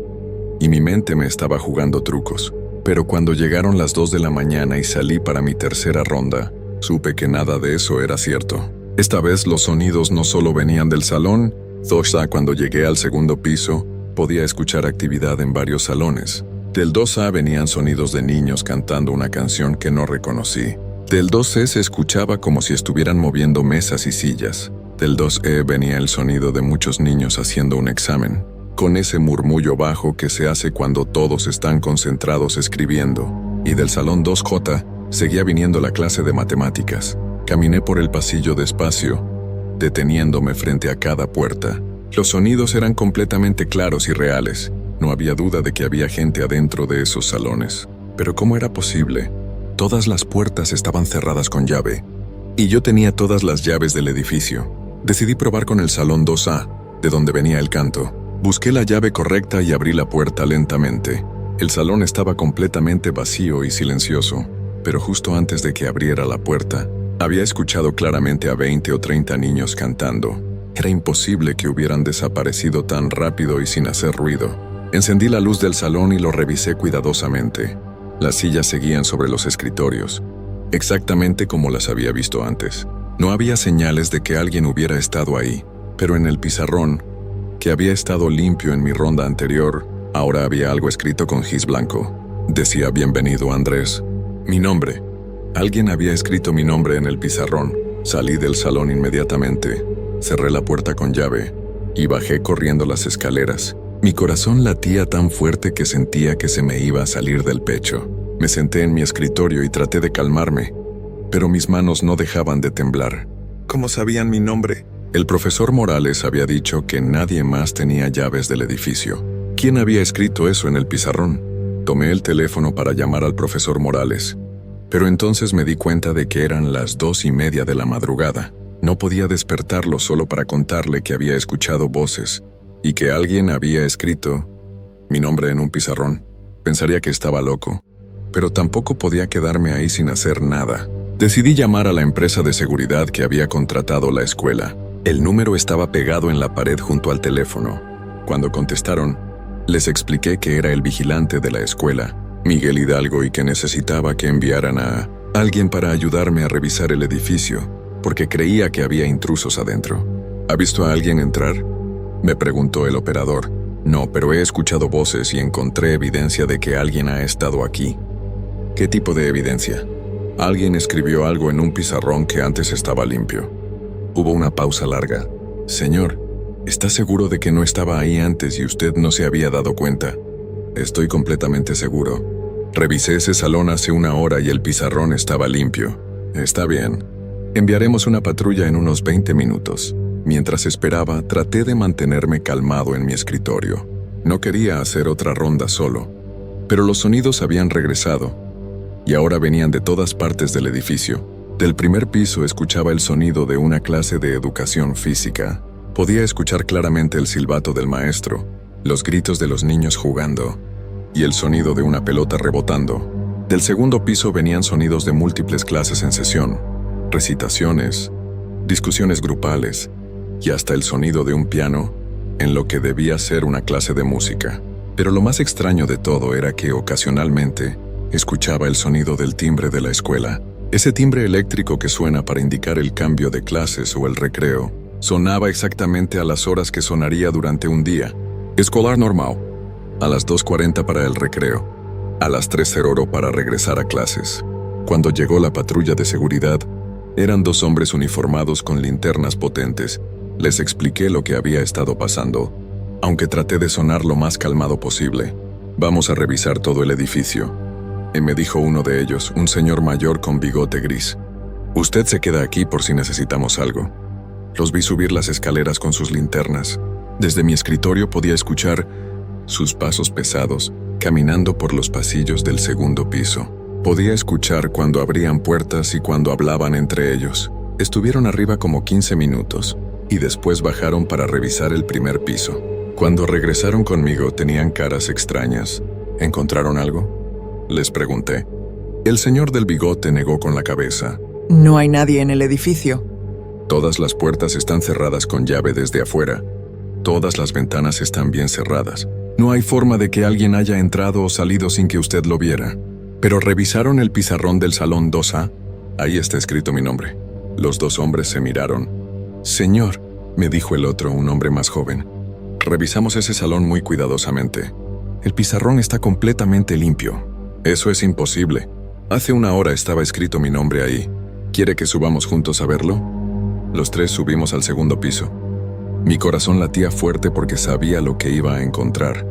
y mi mente me estaba jugando trucos. Pero cuando llegaron las 2 de la mañana y salí para mi tercera ronda, supe que nada de eso era cierto. Esta vez los sonidos no solo venían del salón 2A. Cuando llegué al segundo piso, podía escuchar actividad en varios salones. Del 2A venían sonidos de niños cantando una canción que no reconocí. Del 2C se escuchaba como si estuvieran moviendo mesas y sillas. Del 2E venía el sonido de muchos niños haciendo un examen, con ese murmullo bajo que se hace cuando todos están concentrados escribiendo. Y del salón 2J seguía viniendo la clase de matemáticas. Caminé por el pasillo despacio, deteniéndome frente a cada puerta. Los sonidos eran completamente claros y reales. No había duda de que había gente adentro de esos salones. Pero ¿cómo era posible? Todas las puertas estaban cerradas con llave, y yo tenía todas las llaves del edificio. Decidí probar con el salón 2A, de donde venía el canto. Busqué la llave correcta y abrí la puerta lentamente. El salón estaba completamente vacío y silencioso, pero justo antes de que abriera la puerta, había escuchado claramente a 20 o 30 niños cantando. Era imposible que hubieran desaparecido tan rápido y sin hacer ruido. Encendí la luz del salón y lo revisé cuidadosamente. Las sillas seguían sobre los escritorios, exactamente como las había visto antes. No había señales de que alguien hubiera estado ahí, pero en el pizarrón, que había estado limpio en mi ronda anterior, ahora había algo escrito con gis blanco. Decía: bienvenido, Andrés. Mi nombre. Alguien había escrito mi nombre en el pizarrón. Salí del salón inmediatamente, cerré la puerta con llave y bajé corriendo las escaleras. Mi corazón latía tan fuerte que sentía que se me iba a salir del pecho. Me senté en mi escritorio y traté de calmarme, pero mis manos no dejaban de temblar. ¿Cómo sabían mi nombre? El profesor Morales había dicho que nadie más tenía llaves del edificio. ¿Quién había escrito eso en el pizarrón? Tomé el teléfono para llamar al profesor Morales, pero entonces me di cuenta de que eran las 2:30 de la madrugada. No podía despertarlo solo para contarle que había escuchado voces y que alguien había escrito mi nombre en un pizarrón. Pensaría que estaba loco, pero tampoco podía quedarme ahí sin hacer nada. Decidí llamar a la empresa de seguridad que había contratado la escuela. El número estaba pegado en la pared junto al teléfono. Cuando contestaron, les expliqué que era el vigilante de la escuela, Miguel Hidalgo, y que necesitaba que enviaran a alguien para ayudarme a revisar el edificio, porque creía que había intrusos adentro. ¿Ha visto a alguien entrar?, me preguntó el operador. No, pero he escuchado voces y encontré evidencia de que alguien ha estado aquí. ¿Qué tipo de evidencia? Alguien escribió algo en un pizarrón que antes estaba limpio. Hubo una pausa larga. Señor, ¿está seguro de que no estaba ahí antes y usted no se había dado cuenta? Estoy completamente seguro. Revisé ese salón hace una hora y el pizarrón estaba limpio. Está bien. Enviaremos una patrulla en unos 20 minutos. Mientras esperaba, traté de mantenerme calmado en mi escritorio. No quería hacer otra ronda solo, pero los sonidos habían regresado, y ahora venían de todas partes del edificio. Del primer piso escuchaba el sonido de una clase de educación física. Podía escuchar claramente el silbato del maestro, los gritos de los niños jugando, y el sonido de una pelota rebotando. Del segundo piso venían sonidos de múltiples clases en sesión, recitaciones, discusiones grupales, y hasta el sonido de un piano en lo que debía ser una clase de música. Pero lo más extraño de todo era que ocasionalmente escuchaba el sonido del timbre de la escuela. Ese timbre eléctrico que suena para indicar el cambio de clases o el recreo, sonaba exactamente a las horas que sonaría durante un día escolar normal. A las 2:40 para el recreo, a las 3:00 para regresar a clases. Cuando llegó la patrulla de seguridad, eran 2 hombres uniformados con linternas potentes. Les expliqué lo que había estado pasando, aunque traté de sonar lo más calmado posible. Vamos a revisar todo el edificio, me dijo uno de ellos, un señor mayor con bigote gris. Usted se queda aquí por si necesitamos algo. Los vi subir las escaleras con sus linternas. Desde mi escritorio podía escuchar sus pasos pesados, caminando por los pasillos del segundo piso. Podía escuchar cuando abrían puertas y cuando hablaban entre ellos. Estuvieron arriba como 15 minutos y después bajaron para revisar el primer piso. Cuando regresaron conmigo tenían caras extrañas. ¿Encontraron algo?, les pregunté. El señor del bigote negó con la cabeza. No hay nadie en el edificio. Todas las puertas están cerradas con llave desde afuera. Todas las ventanas están bien cerradas. No hay forma de que alguien haya entrado o salido sin que usted lo viera. Pero revisaron el pizarrón del salón 2A. Ahí está escrito mi nombre. Los dos hombres se miraron. Señor, me dijo el otro, un hombre más joven. Revisamos ese salón muy cuidadosamente. El pizarrón está completamente limpio. Eso es imposible. Hace una hora estaba escrito mi nombre ahí. ¿Quiere que subamos juntos a verlo? Los tres subimos al segundo piso. Mi corazón latía fuerte porque sabía lo que iba a encontrar,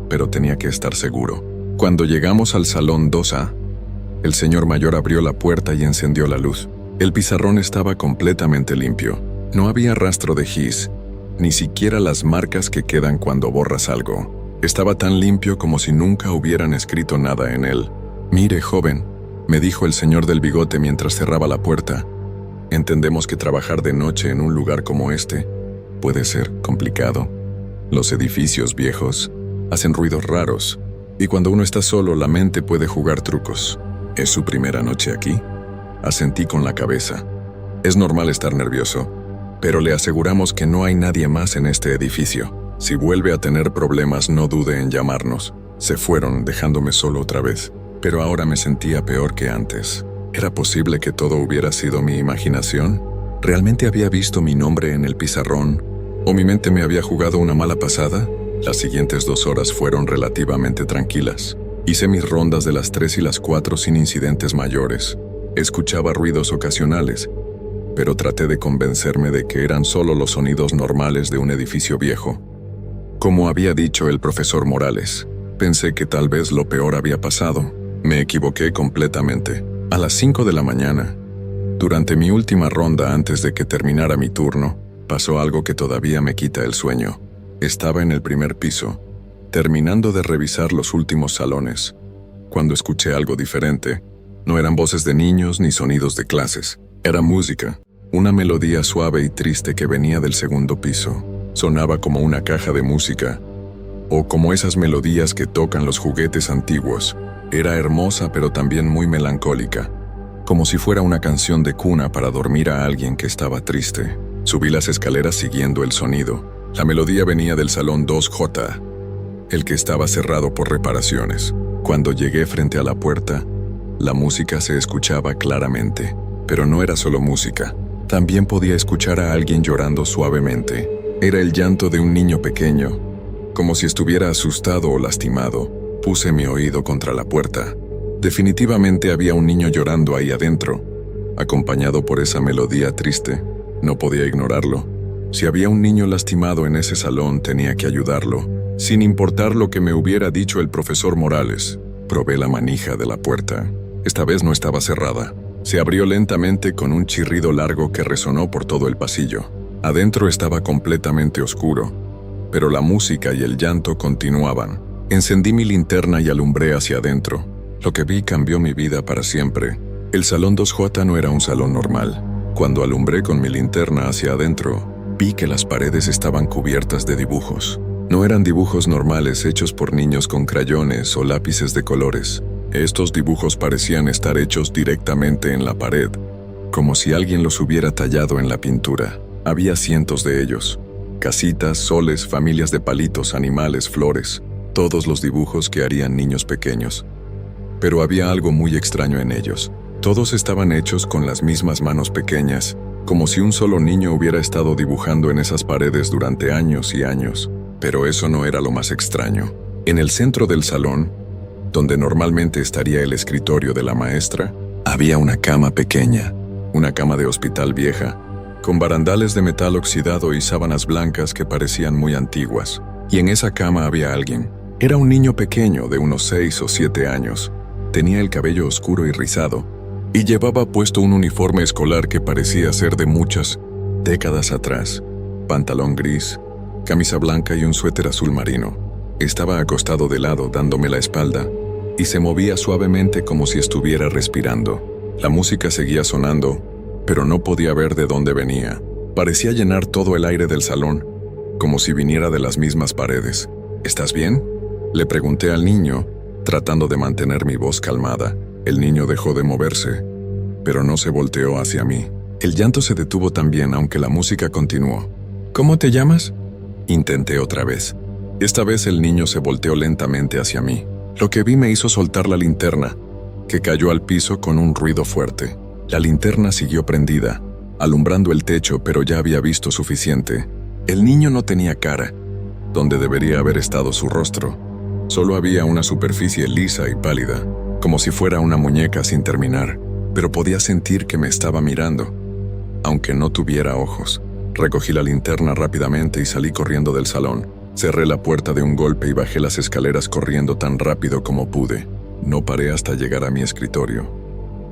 pero tenía que estar seguro. Cuando llegamos al salón 2A, el señor mayor abrió la puerta y encendió la luz. El pizarrón estaba completamente limpio. No había rastro de gis, ni siquiera las marcas que quedan cuando borras algo. Estaba tan limpio como si nunca hubieran escrito nada en él. Mire, joven, me dijo el señor del bigote mientras cerraba la puerta. Entendemos que trabajar de noche en un lugar como este puede ser complicado. Los edificios viejos hacen ruidos raros, y cuando uno está solo, la mente puede jugar trucos. ¿Es su primera noche aquí? Asentí con la cabeza. Es normal estar nervioso, pero le aseguramos que no hay nadie más en este edificio. Si vuelve a tener problemas, no dude en llamarnos. Se fueron, dejándome solo otra vez, pero ahora me sentía peor que antes. ¿Era posible que todo hubiera sido mi imaginación? ¿Realmente había visto mi nombre en el pizarrón? ¿O mi mente me había jugado una mala pasada? Las siguientes 2 horas fueron relativamente tranquilas. Hice mis rondas de las 3 y las 4 sin incidentes mayores. Escuchaba ruidos ocasionales, pero traté de convencerme de que eran solo los sonidos normales de un edificio viejo. Como había dicho el profesor Morales, pensé que tal vez lo peor había pasado. Me equivoqué completamente. A las 5 de la mañana, durante mi última ronda antes de que terminara mi turno, pasó algo que todavía me quita el sueño. Estaba en el primer piso, terminando de revisar los últimos salones, cuando escuché algo diferente. No eran voces de niños ni sonidos de clases. Era música, una melodía suave y triste que venía del segundo piso. Sonaba como una caja de música, o como esas melodías que tocan los juguetes antiguos. Era hermosa pero también muy melancólica, como si fuera una canción de cuna para dormir a alguien que estaba triste. Subí las escaleras siguiendo el sonido. La melodía venía del salón 2J, el que estaba cerrado por reparaciones. Cuando llegué frente a la puerta, la música se escuchaba claramente, pero no era solo música. También podía escuchar a alguien llorando suavemente. Era el llanto de un niño pequeño, como si estuviera asustado o lastimado. Puse mi oído contra la puerta. Definitivamente había un niño llorando ahí adentro, acompañado por esa melodía triste. No podía ignorarlo. Si había un niño lastimado en ese salón, tenía que ayudarlo, sin importar lo que me hubiera dicho el profesor Morales. Probé la manija de la puerta. Esta vez no estaba cerrada. Se abrió lentamente con un chirrido largo que resonó por todo el pasillo. Adentro estaba completamente oscuro, pero la música y el llanto continuaban. Encendí mi linterna y alumbré hacia adentro. Lo que vi cambió mi vida para siempre. El salón 2J no era un salón normal. Cuando alumbré con mi linterna hacia adentro, vi que las paredes estaban cubiertas de dibujos. No eran dibujos normales hechos por niños con crayones o lápices de colores. Estos dibujos parecían estar hechos directamente en la pared, como si alguien los hubiera tallado en la pintura. Había cientos de ellos. Casitas, soles, familias de palitos, animales, flores. Todos los dibujos que harían niños pequeños. Pero había algo muy extraño en ellos. Todos estaban hechos con las mismas manos pequeñas, como si un solo niño hubiera estado dibujando en esas paredes durante años y años. Pero eso no era lo más extraño. En el centro del salón, donde normalmente estaría el escritorio de la maestra, había una cama pequeña, una cama de hospital vieja, con barandales de metal oxidado y sábanas blancas que parecían muy antiguas. Y en esa cama había alguien. Era un niño pequeño de unos 6 o 7 años. Tenía el cabello oscuro y rizado, y llevaba puesto un uniforme escolar que parecía ser de muchas décadas atrás. Pantalón gris, camisa blanca y un suéter azul marino. Estaba acostado de lado dándome la espalda, y se movía suavemente como si estuviera respirando. La música seguía sonando, pero no podía ver de dónde venía. Parecía llenar todo el aire del salón, como si viniera de las mismas paredes. ¿Estás bien?, le pregunté al niño, tratando de mantener mi voz calmada. El niño dejó de moverse, pero no se volteó hacia mí. El llanto se detuvo también, aunque la música continuó. ¿Cómo te llamas?, intenté otra vez. Esta vez el niño se volteó lentamente hacia mí. Lo que vi me hizo soltar la linterna, que cayó al piso con un ruido fuerte. La linterna siguió prendida, alumbrando el techo, pero ya había visto suficiente. El niño no tenía cara, donde debería haber estado su rostro. Solo había una superficie lisa y pálida, como si fuera una muñeca sin terminar, pero podía sentir que me estaba mirando, aunque no tuviera ojos. Recogí la linterna rápidamente y salí corriendo del salón. Cerré la puerta de un golpe y bajé las escaleras corriendo tan rápido como pude. No paré hasta llegar a mi escritorio,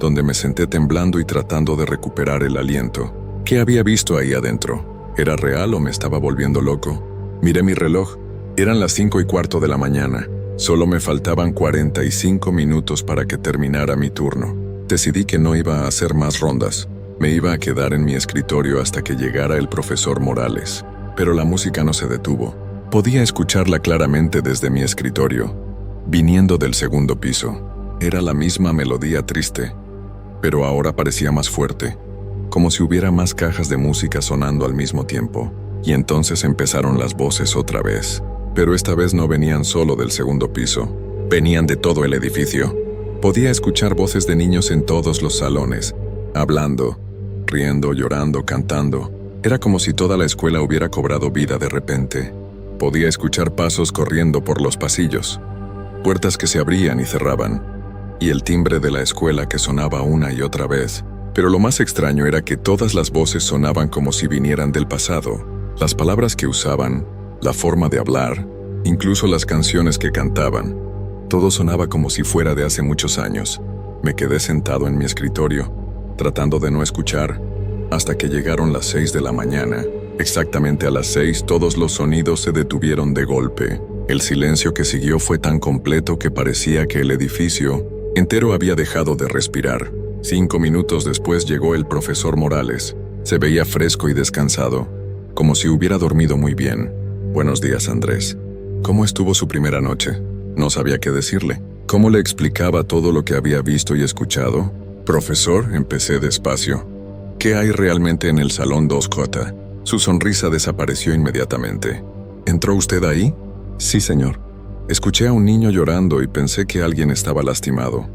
donde me senté temblando y tratando de recuperar el aliento. ¿Qué había visto ahí adentro? ¿Era real o me estaba volviendo loco? Miré mi reloj. Eran las 5:15 de la mañana. Solo me faltaban 45 minutos para que terminara mi turno. Decidí que no iba a hacer más rondas. Me iba a quedar en mi escritorio hasta que llegara el profesor Morales. Pero la música no se detuvo. Podía escucharla claramente desde mi escritorio, viniendo del segundo piso. Era la misma melodía triste, pero ahora parecía más fuerte, como si hubiera más cajas de música sonando al mismo tiempo. Y entonces empezaron las voces otra vez. Pero esta vez no venían solo del segundo piso, venían de todo el edificio. Podía escuchar voces de niños en todos los salones, hablando, riendo, llorando, cantando. Era como si toda la escuela hubiera cobrado vida de repente. Podía escuchar pasos corriendo por los pasillos, puertas que se abrían y cerraban, y el timbre de la escuela que sonaba una y otra vez. Pero lo más extraño era que todas las voces sonaban como si vinieran del pasado. Las palabras que usaban, la forma de hablar, incluso las canciones que cantaban. Todo sonaba como si fuera de hace muchos años. Me quedé sentado en mi escritorio, tratando de no escuchar, hasta que llegaron las 6 de la mañana. Exactamente a las 6 todos los sonidos se detuvieron de golpe. El silencio que siguió fue tan completo que parecía que el edificio entero había dejado de respirar. 5 minutos después llegó el profesor Morales. Se veía fresco y descansado, como si hubiera dormido muy bien. Buenos días, Andrés. ¿Cómo estuvo su primera noche? No sabía qué decirle. ¿Cómo le explicaba todo lo que había visto y escuchado? Profesor, empecé despacio. ¿Qué hay realmente en el salón 2J? Su sonrisa desapareció inmediatamente. ¿Entró usted ahí? Sí, señor. Escuché a un niño llorando y pensé que alguien estaba lastimado.